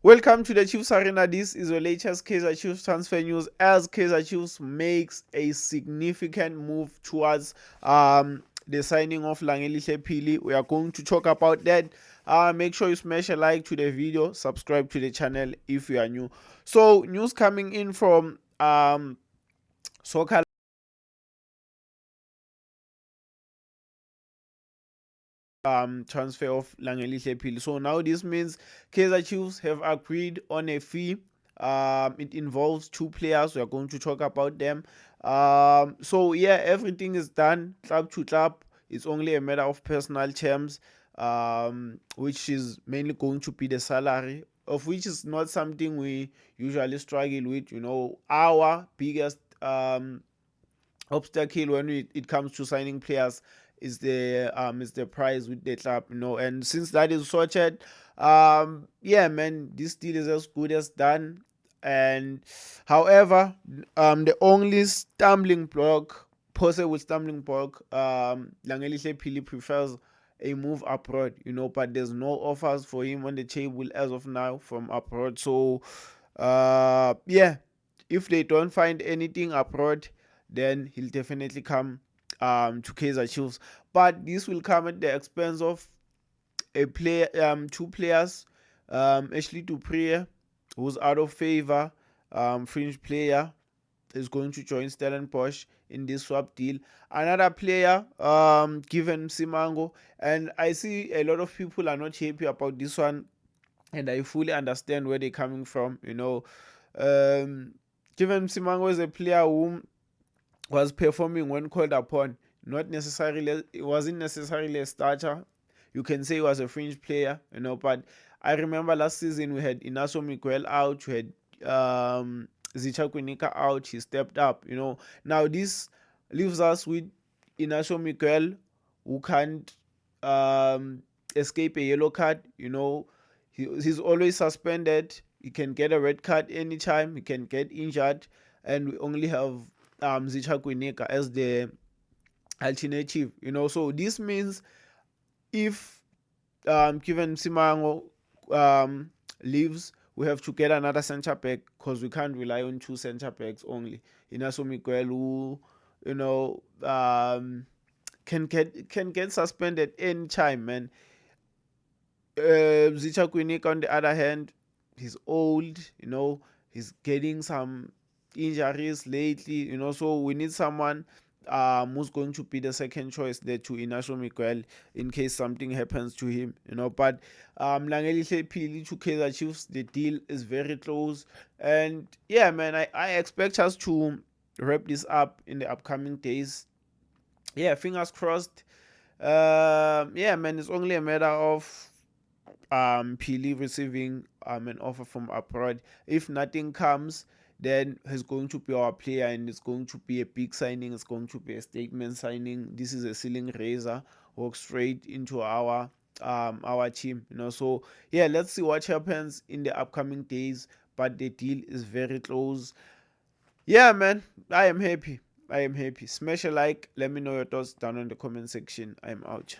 Welcome to the Chiefs Arena. This is the latest Kaizer Chiefs transfer news as Kaizer Chiefs makes a significant move towards the signing of Langelihle Phili. We are going to talk about that. Make sure you smash a like to the video, subscribe to the channel if you are new. So news coming in from Soccer transfer of Langelihle Phili. So now this means Kaizer Chiefs have agreed on a fee. It involves two players. We are going to talk about them. So yeah, everything is done club to club. It's only a matter of personal terms, which is mainly going to be the salary, of which is not something we usually struggle with. Our biggest obstacle when it comes to signing players is the price with the club, and since that is sorted, yeah, man, this deal is as good as done. And however, the only stumbling block, possible stumbling block, Langelihle Phili prefers a move abroad, but there's no offers for him on the table as of now from abroad. So yeah, if they don't find anything abroad, then he'll definitely come to Kaizer Chiefs. But this will come at the expense of two players, Ashley Dupree, who's out of favor, fringe player, is going to join Stellenbosch in this swap deal. Another player, given Simango, and I see a lot of people are not happy about this one, and I fully understand where they're coming from. Given Simango is a player who was performing when called upon. Not necessarily, it wasn't necessarily a starter. You can say he was a fringe player, but I remember last season we had Inaso Miguel out, we had Zicha Kunika out, he stepped up. Now this leaves us with Inaso Miguel, who can't escape a yellow card. He's always suspended. He can get a red card anytime, he can get injured, and we only have Zicha Kunika as the alternative. So this means if given Simango leaves, we have to get another centre back because we can't rely on two centre backs only. Inaso Miguel, who you know can get suspended anytime, man. Zicha Kunika, on the other hand, he's old. He's getting some injuries lately. So we need someone who's going to be the second choice there to Inacio Miguel in case something happens to him. But Langelihle Phili to Kaizer Chiefs, the deal is very close, and yeah, man, I expect us to wrap this up in the upcoming days. Yeah, fingers crossed. Yeah, man, it's only a matter of Phili receiving an offer from abroad. If nothing comes, then he's going to be our player, and it's going to be a big signing. It's going to be a statement signing. This is a ceiling raiser. Walk straight into our team. So yeah, let's see what happens in the upcoming days. But the deal is very close. Yeah, man, I am happy. Smash a like. Let me know your thoughts down in the comment section. I'm out.